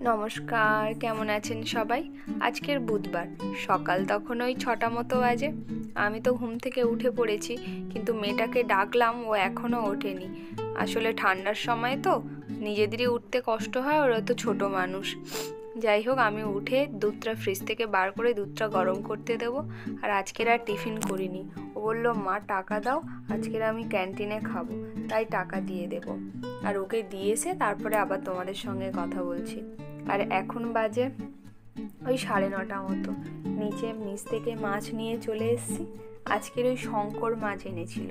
নমস্কার, কেমন আছেন সবাই? আজকের বুধবার সকাল তখন ওই 6টা মতো বাজে। আমি তো ঘুম থেকে উঠে পড়েছি, কিন্তু মেয়েটাকে ডাকলাম, ও এখনও ওঠেনি। আসলে ঠান্ডার সময় তো নিজেদেরই উঠতে কষ্ট হয়, ওরা তো ছোট মানুষ। যাই হোক, আমি উঠে দুধটা ফ্রিজ থেকে বার করে দুধটা গরম করতে দেবো। আর আজকের আর টিফিন করিনি। ও বললো, মা টাকা দাও, আজকের আমি ক্যান্টিনে খাবো, তাই টাকা দিয়ে দেবো। আর ওকে দিয়েছে, তারপরে আবার তোমাদের সঙ্গে কথা বলছি। আর এখন বাজে ওই 9:30 মতো। নিচ থেকে মাছ নিয়ে চলে এসেছি। আজকের ওই শঙ্কর মাছ এনেছিল,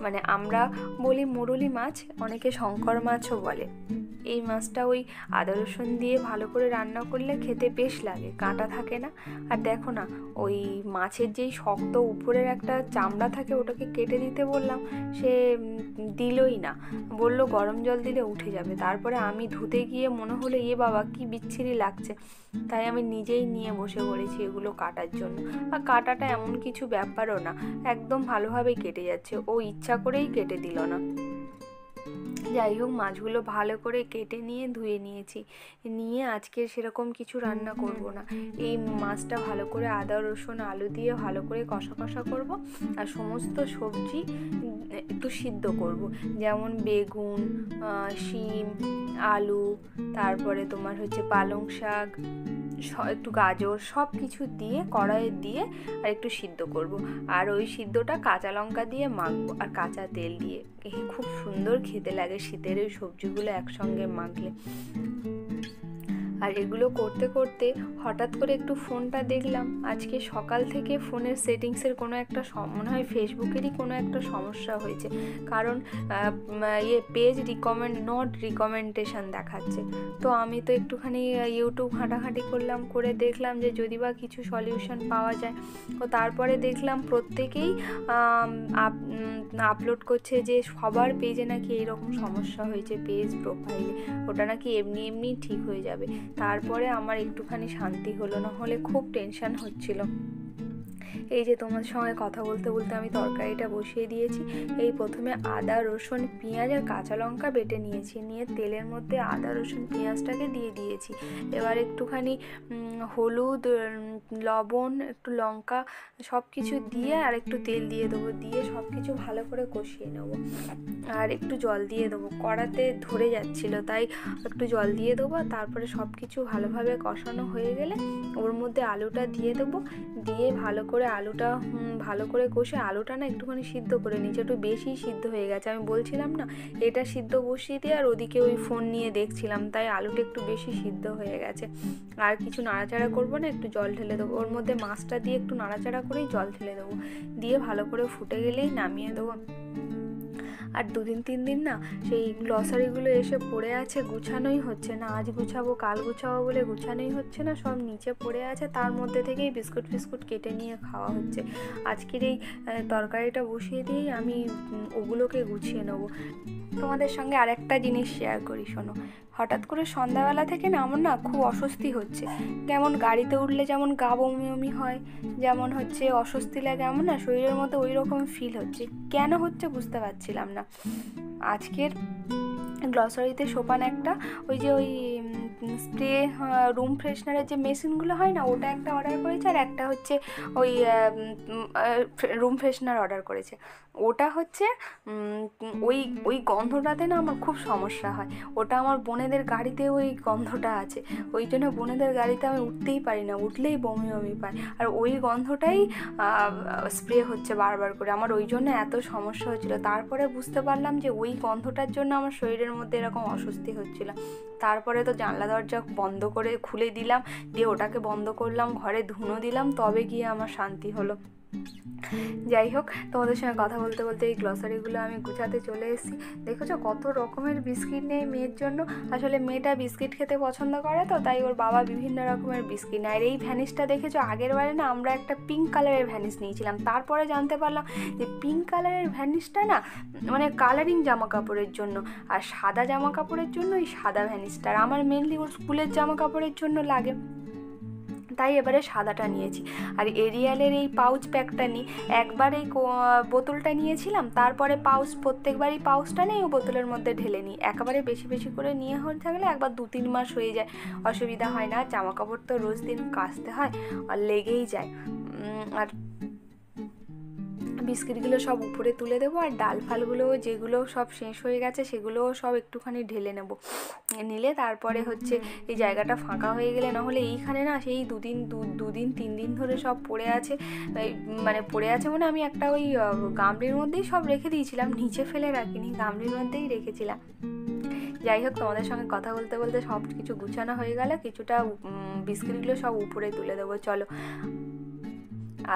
মানে আমরা বলি মুরুলি মাছ, অনেকে শঙ্কর মাছও বলে। এই মাছটা ওই আদা রসুন দিয়ে ভালো করে রান্না করলে খেতে বেশ লাগে, কাঁটা থাকে না। আর দেখো না, ওই মাছের যেই শক্ত উপরের একটা চামড়া থাকে, ওটাকে কেটে দিতে বললাম, সে দিলই না। বলল গরম জল দিলে উঠে যাবে। তারপরে আমি ধুতে গিয়ে মনে হলো, বাবা কি বিচ্ছিরি লাগছে, তাই আমি নিজেই নিয়ে বসে পড়েছি এগুলো কাটার জন্য। আর কাটাটা এমন কিছু ব্যাপারও না, একদম ভালোভাবেই কেটে যাচ্ছে। ও ইচ্ছা করেই কেটে দিল না। যাই হোক, মাছগুলো ভালো করে কেটে নিয়ে ধুয়ে নিয়েছি। নিয়ে আজকে সেরকম কিছু রান্না করব না। এই মাছটা ভালো করে আদা রসুন আলু দিয়ে ভালো করে কষা কষা করব। আর সমস্ত সবজি একটু সিদ্ধ করব, যেমন বেগুন, শিম, আলু, তারপরে তোমার হচ্ছে পালং শাক, একটু গাজর, সব কিছু দিয়ে কড়াইয়ে দিয়ে আর একটু সিদ্ধ করব। আর ওই সিদ্ধটা কাঁচা লঙ্কা দিয়ে মাখবো আর কাঁচা তেল দিয়ে। খুব সুন্দর খেতে লাগে শীতের ওই সবজিগুলো একসঙ্গে মাখলে। আর এগুলো করতে করতে হঠাৎ করে একটু ফোনটা দেখলাম। আজকে সকাল থেকে ফোনের সেটিংসের কোনো একটা মনে হয় ফেসবুকেরই কোনো একটা সমস্যা হয়েছে, কারণ পেজ নট রিকমেন্ডেশন দেখাচ্ছে। তো আমি তো একটুখানি ইউটিউব ঘাঁটাঘাঁটি করলাম, করে দেখলাম যে যদি বা কিছু সলিউশন পাওয়া যায়। তো তারপরে দেখলাম প্রত্যেকেই আপলোড করছে যে সবার পেজে নাকি এইরকম সমস্যা হয়েছে, পেজ প্রোফাইলে ওটা নাকি এমনি এমনি ঠিক হয়ে যাবে। তারপরে আমার একটুখানি শান্তি হলো, না হলে খুব টেনশন হচ্ছিল। এই যে তোমার সঙ্গে কথা বলতে বলতে আমি তরকারিটা বসিয়ে দিয়েছি। এই প্রথমে আদা রসুন পেঁয়াজ আর কাঁচা লঙ্কা বেটে নিয়েছি, নিয়ে তেলের মধ্যে আদা রসুন পেঁয়াজটাকে দিয়ে দিয়েছি। এবার একটুখানি হলুদ, লবণ, একটু লঙ্কা সব কিছু দিয়ে আর একটু তেল দিয়ে দেবো, দিয়ে সব কিছু ভালো করে কষিয়ে নেবো। আর একটু জল দিয়ে দেবো, কড়াতে ধরে যাচ্ছিল, তাই একটু জল দিয়ে দেবো। তারপরে সব কিছু ভালোভাবে কষানো হয়ে গেলে ওর মধ্যে আলুটা দিয়ে দেবো, দিয়ে ভালো করে আলুটা ভালো করে কষে, আলুটা না একটুখানি সিদ্ধ করে নিয়েছি, একটু বেশি সিদ্ধ হয়ে গেছে। আমি বলছিলাম না, এটা সিদ্ধ বসিয়ে দিয়ে আর ওদিকে ওই ফোন নিয়ে দেখছিলাম, তাই আলুটা একটু বেশি সিদ্ধ হয়ে গেছে। আর কিছু নাড়াচাড়া করবো না, একটু জল ঢেলে দেবো ওর মধ্যে, মাছটা দিয়ে একটু নাড়াচাড়া করেই জল ঢেলে দেবো, দিয়ে ভালো করে ফুটে গেলেই নামিয়ে দেবো। আর 2-3 দিন না সেই গ্লসারিগুলো এসে পড়ে আছে, গুছানোই হচ্ছে না। আজ গুছাবো কাল গুছাবো বলে গুছানোই হচ্ছে না, সব নিচে পড়ে আছে। তার মধ্যে থেকেই বিস্কুট কেটে নিয়ে খাওয়া হচ্ছে। আজকের এই তরকারিটা বসিয়ে দিয়েই আমি ওগুলোকে গুছিয়ে নেবো। তোমাদের সঙ্গে আরেকটা জিনিস শেয়ার করি, শোনো। হঠাৎ করে সন্ধ্যাবেলা থেকে না আমার না খুব অস্বস্তি হচ্ছে, যেমন গাড়িতে উঠলে যেমন গা বমি বমি হয়, যেমন হচ্ছে অস্বস্তি লাগে, আমার না শরীরের মধ্যে ওই রকম ফিল হচ্ছে। কেন হচ্ছে বুঝতে পারছিলাম না। আজকের গ্লসারিতে সোপান একটা ওই স্প্রে রুম ফ্রেশনারের যে মেশিনগুলো হয় না, ওটা একটা অর্ডার করেছে, আর একটা হচ্ছে ওই রুম ফ্রেশনার অর্ডার করেছে। ওটা হচ্ছে ওই ওই গন্ধটাতে না আমার খুব সমস্যা হয়। ওটা আমার বোনেদের গাড়িতে ওই গন্ধটা আছে, ওই জন্য বোনেদের গাড়িতে আমি উঠতেই পারি না, উঠলেই বমি বমি পায়। আর ওই গন্ধটাই স্প্রে হচ্ছে বারবার করে, আমার ওই জন্য এত সমস্যা হচ্ছিলো। তারপরে বুঝতে পারলাম যে ওই গন্ধটার জন্য আমার শরীরের মধ্যে এরকম অস্বস্তি হচ্ছিল। তারপরে তো জানলা দরজা বন্ধ করে খুলে দিলাম, দিয়ে ওটাকে বন্ধ করলাম, ঘরে ধুনো দিলাম, তবে গিয়ে আমার শান্তি হলো। যাই হোক, তোমাদের সঙ্গে কথা বলতে বলতে এই গ্লসারিগুলো আমি গুছাতে চলে এসেছি। দেখেছো কত রকমের বিস্কিট নেই মেয়ের জন্য। আসলে মেয়েটা বিস্কিট খেতে পছন্দ করে, তো তাই ওর বাবা বিভিন্ন রকমের বিস্কিট নেয়। আর এই ভ্যানিসটা দেখেছো, আগের বারে না আমরা একটা পিঙ্ক কালারের ভ্যানিস নিয়েছিলাম, তারপরে জানতে পারলাম যে পিঙ্ক কালারের ভ্যানিসটা না মানে কালারিং জামা কাপড়ের জন্য, আর সাদা জামা কাপড়ের জন্য এই সাদা ভ্যানিসটা। আর আমার মেনলি ওর স্কুলের জামা কাপড়ের জন্য লাগে। তাই এবারে সাদাটা নিয়েছি। আর এরিয়ালের এই পাউচ প্যাকটা নিই, একবার এই বোতলটা নিয়েছিলাম, তারপরে পাউচ প্রত্যেকবারই পাউচটা নিয়ে বোতলের মধ্যে ঢেলে নিই। একেবারে বেশি বেশি করে নিয়ে হয়ে থাকলে একবার 2-3 মাস হয়ে যায়, অসুবিধা হয় না। জামা কাপড় তো রোজ দিন কাচতে হয় আর লেগেই যায়। আর বিস্কিটগুলো সব উপরে তুলে দেবো, আর ডাল ফালগুলো যেগুলো সব শেষ হয়ে গেছে সেগুলোও সব একটুখানি ঢেলে নেব। নিলে তারপরে হচ্ছে এই জায়গাটা ফাঁকা হয়ে গেলে, নাহলে এইখানে না সেই দুদিন 3 দিন ধরে সব পড়ে আছে। মানে পড়ে আছে মানে আমি একটা ওই গামলির মধ্যেই সব রেখে দিয়েছিলাম, নিচে ফেলে রাখিনি, গামলির মধ্যেই রেখেছিলাম। যাই হোক, তোমাদের সঙ্গে কথা বলতে বলতে সব কিছু গুছানো হয়ে গেল, কিছুটা বিস্কিটগুলো সব উপরে তুলে দেবো। চলো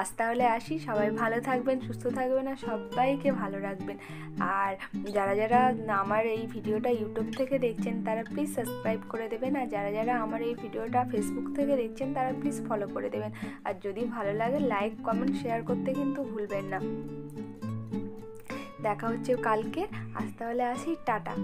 আজ তাহলে আসি। সবাই ভালো থাকবেন, সুস্থ থাকবেন, আর সবাইকে ভালো রাখবেন। আর যারা যারা আমার এই ভিডিওটা ইউটিউব থেকে দেখছেন তারা প্লিজ সাবস্ক্রাইব করে দেবেন, আর যারা যারা আমার এই ভিডিওটা ফেসবুক থেকে দেখছেন তারা প্লিজ ফলো করে দেবেন। আর যদি ভালো লাগে লাইক কমেন্ট শেয়ার করতে কিন্তু ভুলবেন না। দেখা হচ্ছে কালকে। আজ তাহলে আসি, টাটা।